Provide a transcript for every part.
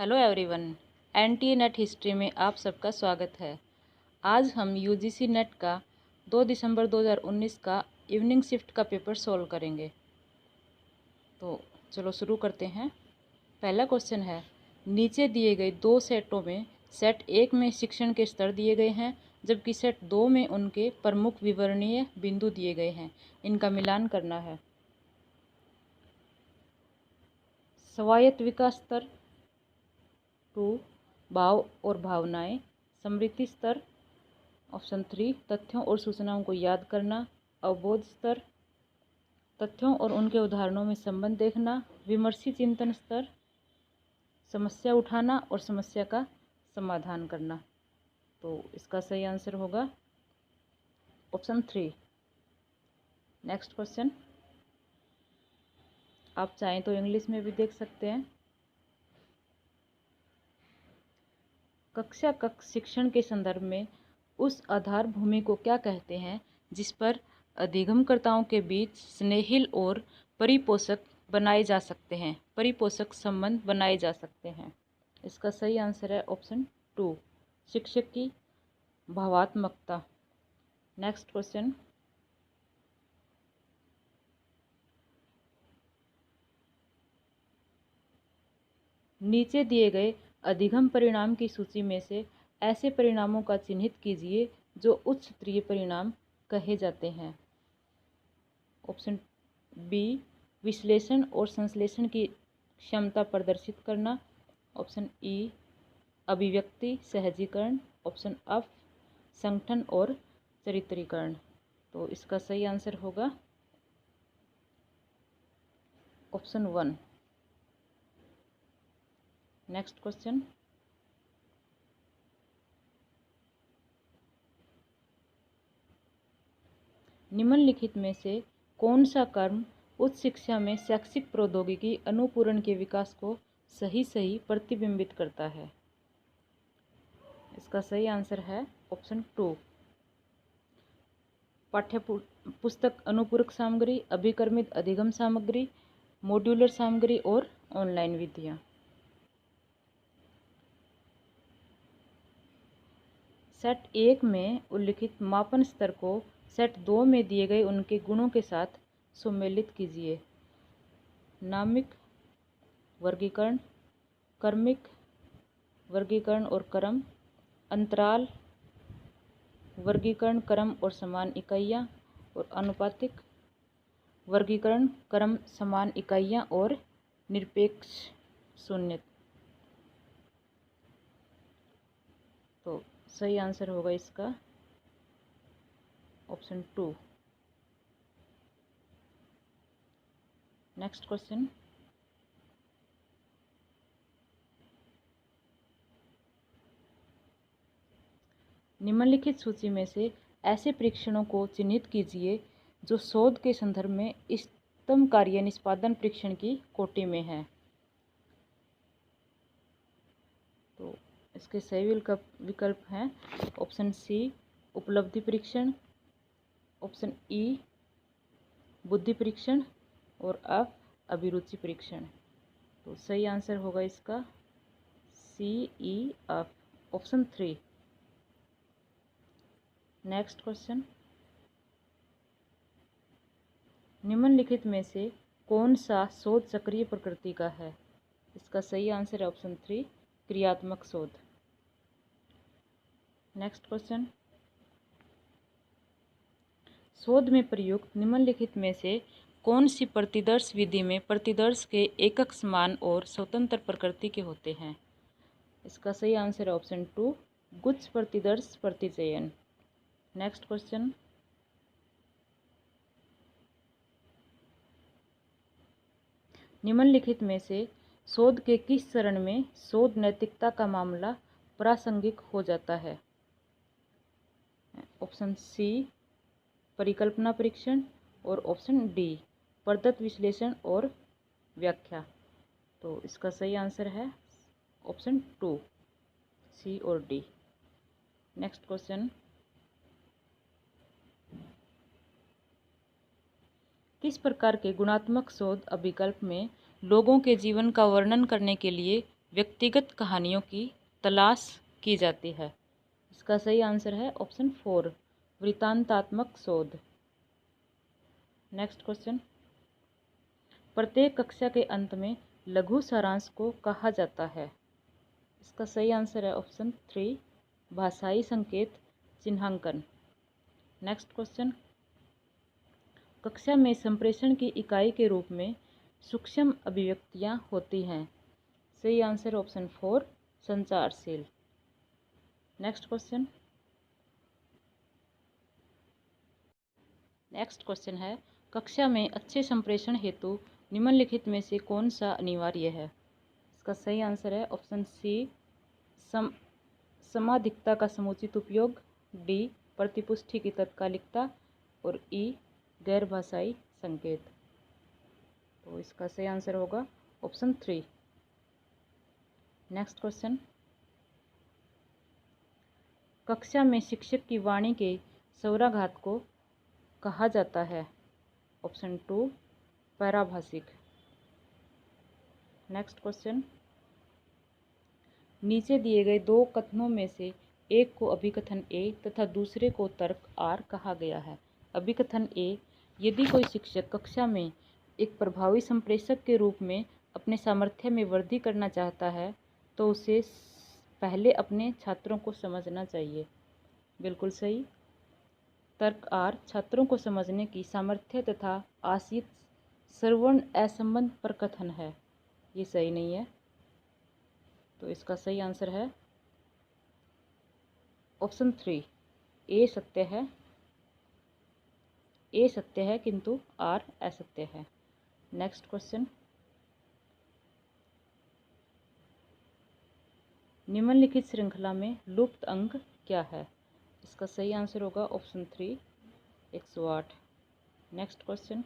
Hello everyone. NTA net history में आप सबका स्वागत है। आज हम यूजीसी नेट का 2 दिसंबर 2019 का इवनिंग शिफ्ट का पेपर सॉल्व करेंगे। तो चलो शुरू करते हैं। पहला क्वेश्चन है, नीचे दिए गए दो सेटों में सेट 1 में शिक्षण के स्तर दिए गए हैं, जबकि सेट 2 में उनके प्रमुख विवरणीय बिंदु दिए गए हैं। इनका मिलान करना है। स्वायत्त विकास स्तर 2, भाव और भावनाएं, स्मृति स्तर ऑप्शन 3, तथ्यों और सूचनाओं को याद करना, अवबोध स्तर, तथ्यों और उनके उदाहरणों में संबंध देखना, विमर्शी चिंतन स्तर, समस्या उठाना और समस्या का समाधान करना। तो इसका सही आंसर होगा ऑप्शन 3। नेक्स्ट क्वेश्चन, आप चाहें तो इंग्लिश में भी देख सकते हैं। कक्षा कक्ष शिक्षण के संदर्भ में उस आधार भूमि को क्या कहते हैं जिस पर अधिगमकर्ताओं के बीच स्नेहिल और परिपोषक बनाए जा सकते हैं, परिपोषक संबंध बनाए जा सकते हैं। इसका सही आंसर है ऑप्शन 2, शिक्षक की भावात्मकता। नेक्स्ट क्वेश्चन, नीचे दिए गए अधिगम परिणाम की सूची में से ऐसे परिणामों का चिन्हित कीजिए जो उच्च स्तरीय परिणाम कहे जाते हैं। ऑप्शन बी, विश्लेषण और संश्लेषण की क्षमता प्रदर्शित करना। ऑप्शन ई, अभिव्यक्ति सहजीकरण। ऑप्शन एफ, संगठन और चरित्रीकरण। तो इसका सही आंसर होगा ऑप्शन 1। नेक्स्ट क्वेश्चन, निम्नलिखित में से कौन सा कर्म उच्च शिक्षा में शैक्षिक प्रौद्योगिकी अनुपूरण के विकास को सही प्रतिबिंबित करता है? इसका सही आंसर है ऑप्शन 2, पाठ्य पुस्तक अनुपूरक सामग्री, अभिक्रमित अधिगम सामग्री, मॉड्यूलर सामग्री और ऑनलाइन विधियाँ। सेट 1 में उल्लिखित मापन स्तर को सेट 2 में दिए गए उनके गुणों के साथ सम्मिलित कीजिए। नामिक वर्गीकरण, कर्मिक वर्गीकरण और क्रम, अंतराल वर्गीकरण क्रम और समान इकाइयाँ, और अनुपातिक वर्गीकरण क्रम समान इकाइयाँ और निरपेक्ष शून्य। तो सही आंसर होगा इसका ऑप्शन 2। नेक्स्ट क्वेश्चन, निम्नलिखित सूची में से ऐसे परीक्षणों को चिन्हित कीजिए जो शोध के संदर्भ में इष्टतम कार्य निष्पादन परीक्षण की कोटि में है। तो इसके सही विकल्प हैं ऑप्शन सी, उपलब्धि परीक्षण, ऑप्शन ई, बुद्धि परीक्षण, और एफ, अभिरुचि परीक्षण। तो सही आंसर होगा इसका सी, ई, एफ, ऑप्शन 3। नेक्स्ट क्वेश्चन, निम्नलिखित में से कौन सा शोध सक्रिय प्रकृति का है? इसका सही आंसर है ऑप्शन 3, क्रियात्मक शोध। नेक्स्ट क्वेश्चन, शोध में प्रयुक्त निम्नलिखित में से कौन सी प्रतिदर्श विधि में प्रतिदर्श के एकक समान और स्वतंत्र प्रकृति के होते हैं? इसका सही आंसर है ऑप्शन 2, गुच्छ प्रतिदर्श प्रतिचयन। नेक्स्ट क्वेश्चन, निम्नलिखित में से शोध के किस चरण में शोध नैतिकता का मामला प्रासंगिक हो जाता है? ऑप्शन सी, परिकल्पना परीक्षण, और ऑप्शन डी, प्रदत्त विश्लेषण और व्याख्या। तो इसका सही आंसर है ऑप्शन 2, सी और डी। नेक्स्ट क्वेश्चन, किस प्रकार के गुणात्मक शोध अभिकल्प में लोगों के जीवन का वर्णन करने के लिए व्यक्तिगत कहानियों की तलाश की जाती है। इसका सही आंसर है ऑप्शन 4, वृत्तांतात्मक शोध। नेक्स्ट क्वेश्चन, प्रत्येक कक्षा के अंत में लघु सारांश को कहा जाता है। इसका सही आंसर है ऑप्शन 3, भाषाई संकेत चिन्हांकन। नेक्स्ट क्वेश्चन, कक्षा में संप्रेषण की इकाई के रूप में सूक्ष्म अभिव्यक्तियां होती हैं। सही आंसर ऑप्शन 4, संचारशील। नेक्स्ट क्वेश्चन, है कक्षा में अच्छे संप्रेषण हेतु निम्नलिखित में से कौन सा अनिवार्य है। इसका सही आंसर है ऑप्शन सी, समाधिकता का समुचित उपयोग, डी प्रतिपुष्टि की तत्कालिकता और ई गैर भाषाई संकेत। तो इसका सही आंसर होगा ऑप्शन 3। नेक्स्ट क्वेश्चन, कक्षा में शिक्षक की वाणी के स्वराघात को कहा जाता है। ऑप्शन 2, पैराभाषिक। नेक्स्ट क्वेश्चन, नीचे दिए गए दो कथनों में से एक को अभिकथन ए तथा दूसरे को तर्क आर कहा गया है। अभिकथन ए, यदि कोई शिक्षक कक्षा में एक प्रभावी संप्रेषक के रूप में अपने सामर्थ्य में वृद्धि करना चाहता है तो उसे पहले अपने छात्रों को समझना चाहिए। बिल्कुल सही। तर्क आर, छात्रों को समझने की सामर्थ्य तथा आशित श्रवण असंबंध पर कथन है। ये सही नहीं है। तो इसका सही आंसर है ऑप्शन 3, ए सत्य है। ए सत्य है किंतु आर असत्य है। नेक्स्ट क्वेश्चन, निम्नलिखित श्रृंखला में लुप्त अंक क्या है। इसका सही आंसर होगा ऑप्शन 3, 108। नेक्स्ट क्वेश्चन,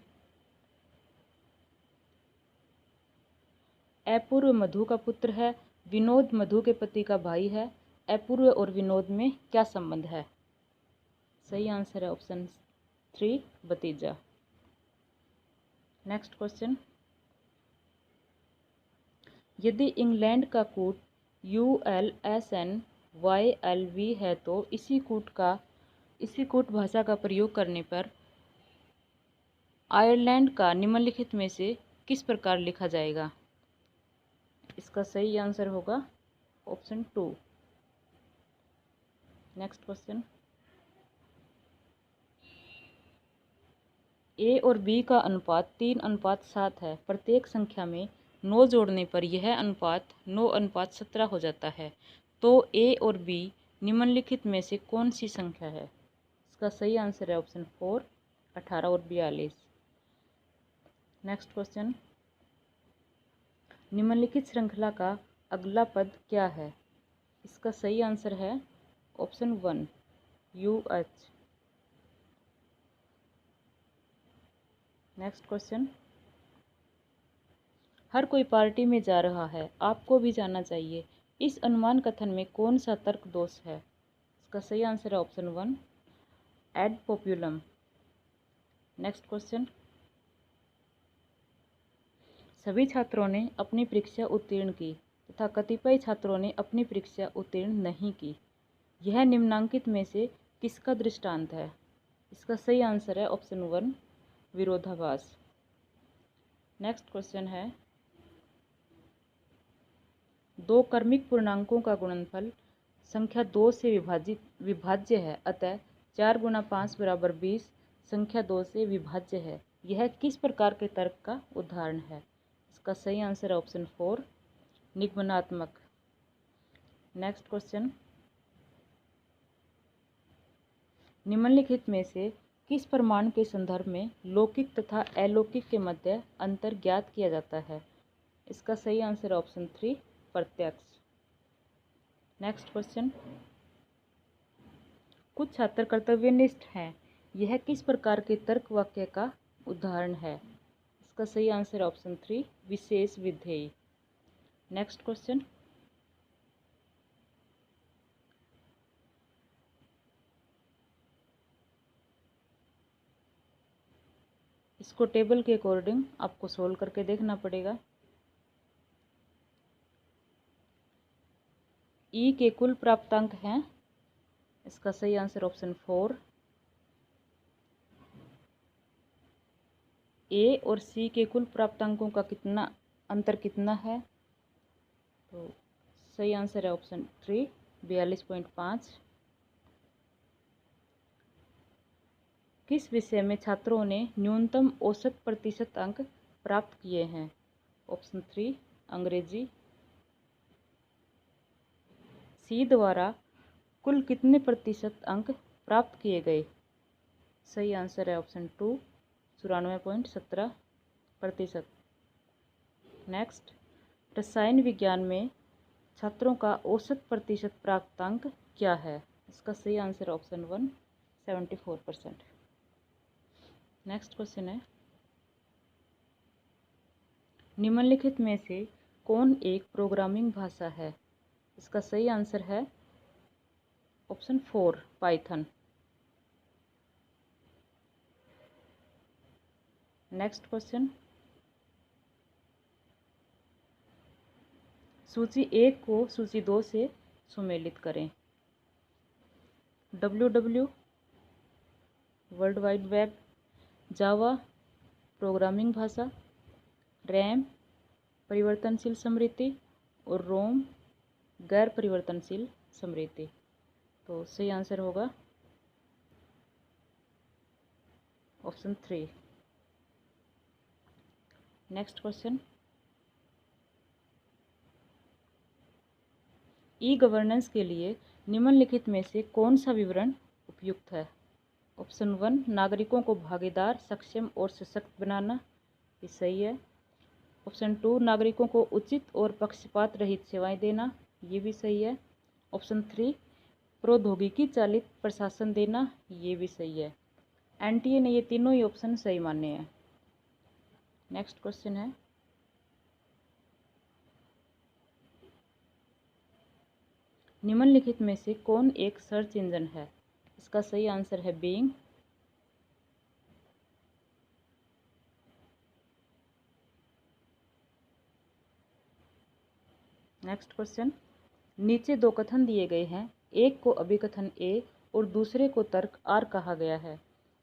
अपूर्व मधु का पुत्र है, विनोद मधु के पति का भाई है। अपूर्व और विनोद में क्या संबंध है। सही आंसर है ऑप्शन 3, भतीजा। नेक्स्ट क्वेश्चन, यदि इंग्लैंड का कूट ULSNYLV है तो इसी कूट भाषा का प्रयोग करने पर आयरलैंड का निम्नलिखित में से किस प्रकार लिखा जाएगा। इसका सही आंसर होगा ऑप्शन 2। नेक्स्ट क्वेश्चन, ए और बी का अनुपात 3:7 है। प्रत्येक संख्या में 9 जोड़ने पर यह अनुपात 9:17 हो जाता है। तो ए और बी निम्नलिखित में से कौन सी संख्या है। इसका सही आंसर है ऑप्शन 4, 18 और 42। नेक्स्ट क्वेश्चन, निम्नलिखित श्रृंखला का अगला पद क्या है। इसका सही आंसर है ऑप्शन 1, UH। नेक्स्ट क्वेश्चन, हर कोई पार्टी में जा रहा है, आपको भी जाना चाहिए। इस अनुमान कथन में कौन सा तर्क दोष है। इसका सही आंसर है ऑप्शन 1, एड पॉपुलम। नेक्स्ट क्वेश्चन, सभी छात्रों ने अपनी परीक्षा उत्तीर्ण की तथा कतिपय छात्रों ने अपनी परीक्षा उत्तीर्ण नहीं की। यह निम्नांकित में से किसका दृष्टांत है। इसका सही आंसर है ऑप्शन 1, विरोधाभास। नेक्स्ट क्वेश्चन है, दो क्रमिक पूर्णांकों का गुणनफल संख्या 2 से विभाज्य है, अतः 4 × 5 = 20 संख्या 2 से विभाज्य है। यह किस प्रकार के तर्क का उदाहरण है। इसका सही आंसर है ऑप्शन 4, निगमनात्मक। नेक्स्ट क्वेश्चन, निम्नलिखित में से किस प्रमाण के संदर्भ में लौकिक तथा अलौकिक के मध्य अंतर ज्ञात किया जाता है। इसका सही आंसर है ऑप्शन 3, प्रत्यक्ष। नेक्स्ट क्वेश्चन, कुछ छात्र कर्तव्यनिष्ठ हैं, यह किस प्रकार के तर्क वाक्य का उदाहरण है। इसका सही आंसर है ऑप्शन 3, विशेष विधेय। नेक्स्ट क्वेश्चन, इसको टेबल के अकॉर्डिंग आपको सोल्व करके देखना पड़ेगा। ई के कुल प्राप्तांक हैं, इसका सही आंसर ऑप्शन 4। ए और सी के कुल प्राप्तांकों का अंतर कितना है, तो सही आंसर है ऑप्शन 3, 42.5। किस विषय में छात्रों ने न्यूनतम औसत प्रतिशत अंक प्राप्त किए हैं, ऑप्शन 3, अंग्रेजी। सी द्वारा कुल कितने प्रतिशत अंक प्राप्त किए गए, सही आंसर है ऑप्शन 2, 94.17%। नेक्स्ट, रसायन विज्ञान में छात्रों का औसत प्रतिशत प्राप्तांक क्या है, इसका सही आंसर ऑप्शन 1, 74%। नेक्स्ट क्वेश्चन है, निम्नलिखित में से कौन एक प्रोग्रामिंग भाषा है, इसका सही आंसर है ऑप्शन 4, पाइथन। नेक्स्ट क्वेश्चन, सूची 1 को सूची 2 से सुमेलित करें। www, world wide web, Java programming भाषा, रैम परिवर्तनशील स्मृति और रोम गैर परिवर्तनशील स्मृति। तो सही आंसर होगा option 3। Next question, e governance के लिए निम्नलिखित में से कौन सा विवरण उपयुक्त है, ऑप्शन 1, नागरिकों को भागीदार, सक्षम और सशक्त बनाना, ये सही है। ऑप्शन 2, नागरिकों को उचित और पक्षपात रहित सेवाएं देना, ये भी सही है। ऑप्शन 3, प्रौद्योगिकी चालित प्रशासन देना, ये भी सही है। एनटीए ने ये तीनों ही ऑप्शन सही माने हैं। नेक्स्ट क्वेश्चन है, निम्नलिखित में से कौन एक सर्च इंजन है, इसका सही आंसर है बिंग। नेक्स्ट क्वेश्चन, नीचे दो कथन दिए गए हैं, एक को अभिकथन ए और दूसरे को तर्क आर कहा गया है।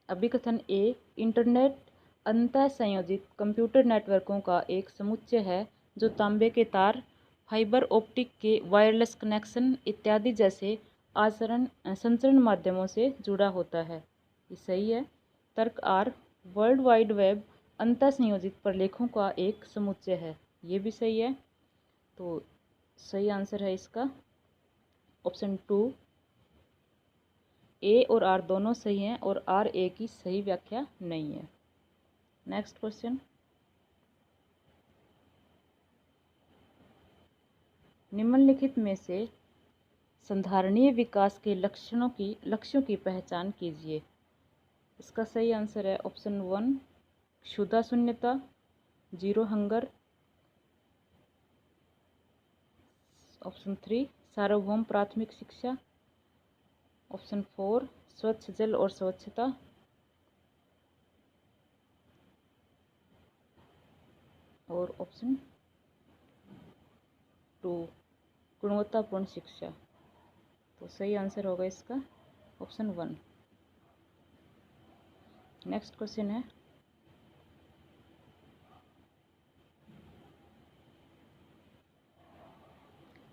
अभिकथन ए, इंटरनेट अंतः संयोजित कंप्यूटर नेटवर्कों का एक समुच्चय है जो तांबे के तार, फाइबर ऑप्टिक के वायरलेस कनेक्शन इत्यादि जैसे संचरण माध्यमों से जुड़ा होता है, ये सही है। तर्क आर, वर्ल्ड वाइड वेब अंतः संयोजित प्रलेखों का एक समुच्चय है, ये भी सही है। तो सही आंसर है इसका ऑप्शन 2, ए और आर दोनों सही हैं और आर ए की सही व्याख्या नहीं है। नेक्स्ट क्वेश्चन, निम्नलिखित में से संधारणीय विकास के लक्ष्यों की पहचान कीजिए, इसका सही आंसर है ऑप्शन 1, क्षुधा शून्यता, जीरो हंगर। ऑप्शन 3, सार्वभौम प्राथमिक शिक्षा। ऑप्शन 4, स्वच्छ जल और स्वच्छता। और ऑप्शन 2, गुणवत्तापूर्ण शिक्षा। तो सही आंसर होगा इसका ऑप्शन 1। नेक्स्ट क्वेश्चन है,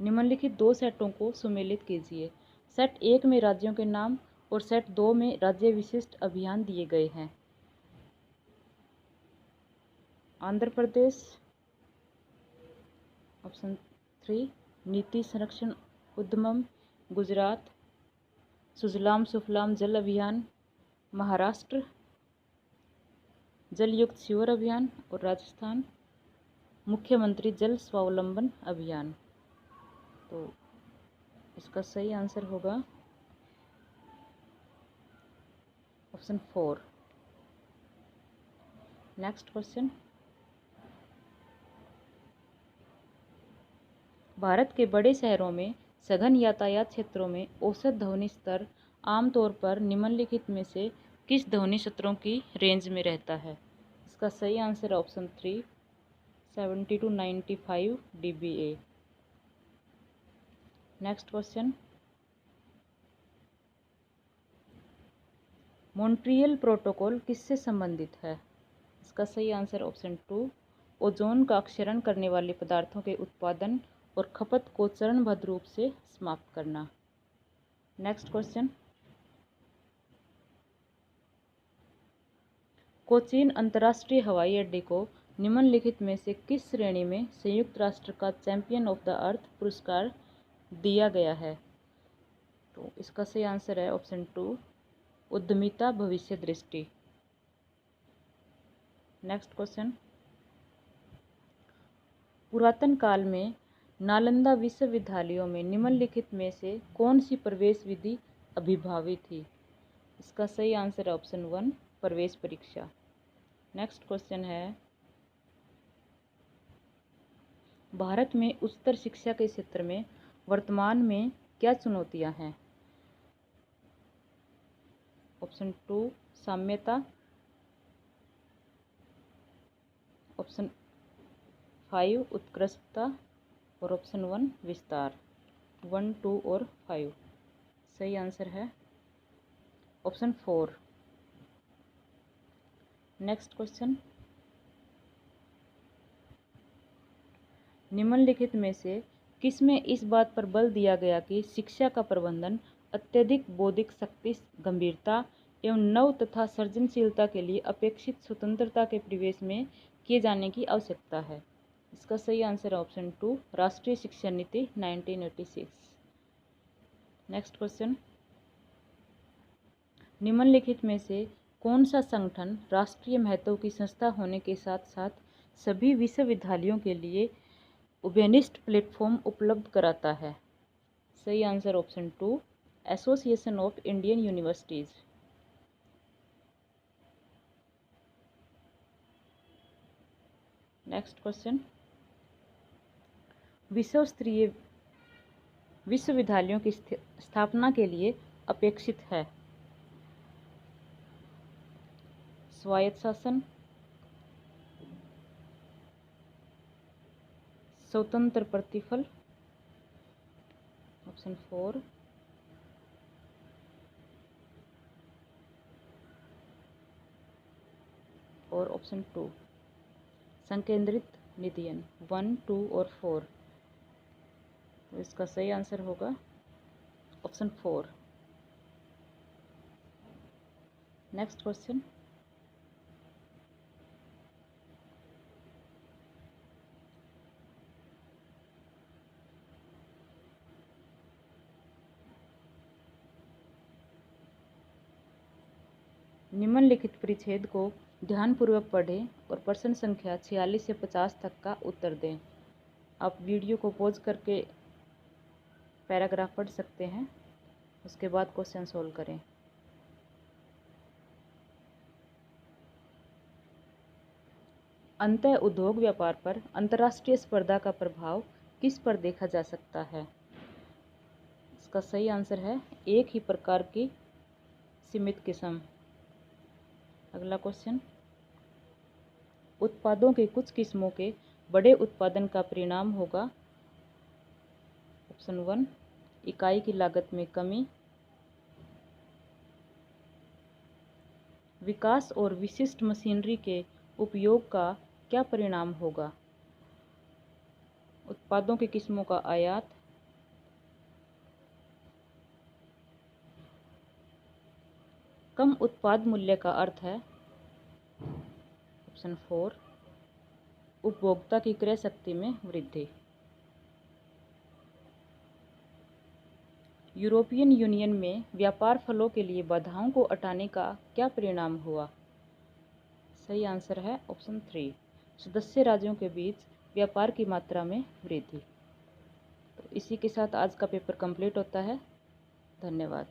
निम्नलिखित दो सेटों को सुमेलित कीजिए। सेट 1 में राज्यों के नाम और सेट 2 में राज्य विशिष्ट अभियान दिए गए हैं। आंध्र प्रदेश। ऑप्शन 3, नीति संरक्षण उद्यमम, गुजरात, सुजलाम सुफलाम जल अभियान, महाराष्ट्र, जल युक्त शिविर अभियान, और राजस्थान, मुख्यमंत्री जल स्वावलंबन अभियान। तो इसका सही आंसर होगा ऑप्शन 4। नेक्स्ट क्वेश्चन, भारत के बड़े शहरों में सघन यातायात क्षेत्रों में औसत ध्वनि स्तर आमतौर पर निम्नलिखित में से किस ध्वनि स्तरों की रेंज में रहता है, इसका सही answer option 3, 70 to 95 dBA। Next question, Montreal protocol किससे संबंधित है? इसका सही आंसर ऑप्शन 2, ओजोन का क्षरण करने वाले पदार्थों के उत्पादन और खपत को चरणबद्ध रूप से समाप्त करना। नेक्स्ट क्वेश्चन, कोचीन अंतर्राष्ट्रीय हवाई अड्डे को निम्नलिखित में से किस श्रेणी में संयुक्त राष्ट्र का चैंपियन ऑफ द अर्थ पुरस्कार दिया गया है? तो इसका सही आंसर है ऑप्शन 2, उद्यमिता भविष्य दृष्टि। नेक्स्ट क्वेश्चन, पुरातन काल में नालंदा विश्वविद्यालयों में निम्नलिखित में से कौन सी प्रवेश विधि अभिभावी थी? इसका सही आंसर है ऑप्शन 1, प्रवेश परीक्षा। नेक्स्ट क्वेश्चन है, भारत में उच्चतर शिक्षा के क्षेत्र में वर्तमान में क्या चुनौतियां हैं? ऑप्शन 2, साम्यता, ऑप्शन 5, उत्कृष्टता और ऑप्शन 1, विस्तार। 1, 2 और 5। सही आंसर है ऑप्शन 4। नेक्स्ट क्वेश्चन, निम्नलिखित में से किसमें इस बात पर बल दिया गया कि शिक्षा का प्रबंधन अत्यधिक बौद्धिक शक्ति, गंभीरता एवं नव तथा सृजनशीलता के लिए अपेक्षित स्वतंत्रता के परिवेश में किए जाने की आवश्यकता है? इसका सही आंसर है ऑप्शन 2, राष्ट्रीय शिक्षा नीति 1986। नेक्स्ट क्वेश्चन, निम्नलिखित में से कौन सा संगठन राष्ट्रीय महत्व की संस्था होने के साथ साथ सभी विश्वविद्यालयों के लिए उभयनिष्ठ प्लेटफॉर्म उपलब्ध कराता है? सही answer option 2, association of Indian universities. Next question, विश्व स्तरीय विश्वविद्यालयों की स्थापना के लिए अपेक्षित है? स्वायत्त शासन, स्वतंत्र प्रतिफल, ऑप्शन 4, और ऑप्शन 2, संकेंद्रित निधियन। 1, 2 और 4। तो इसका सही आंसर होगा ऑप्शन 4। नेक्स्ट क्वेश्चन, निम्नलिखित परिच्छेद को ध्यानपूर्वक पढ़ें और प्रश्न संख्या 46 से 50 तक का उत्तर दें। आप वीडियो को पॉज करके पैराग्राफ पढ़ सकते हैं, उसके बाद क्वेश्चन सोल्व करें। अंतः उद्योग व्यापार पर अंतर्राष्ट्रीय स्पर्धा का प्रभाव किस पर देखा जा सकता है? इसका सही आंसर है एक ही प्रकार की सीमित किस्म। अगला क्वेश्चन, उत्पादों के कुछ किस्मों के बड़े उत्पादन का परिणाम होगा? ऑप्शन 1, इकाई की लागत में कमी, विकास और विशिष्ट मशीनरी के उपयोग का क्या परिणाम होगा? उत्पादों की किस्मों का आयात, कम उत्पाद मूल्य का अर्थ है ऑप्शन 4, उपभोक्ता की क्रय शक्ति में वृद्धि। यूरोपियन यूनियन में व्यापार फलों के लिए बाधाओं को हटाने का क्या परिणाम हुआ? सही आंसर है ऑप्शन 3, सदस्य राज्यों के बीच व्यापार की मात्रा में वृद्धि। तो इसी के साथ आज का पेपर कंप्लीट होता है। धन्यवाद।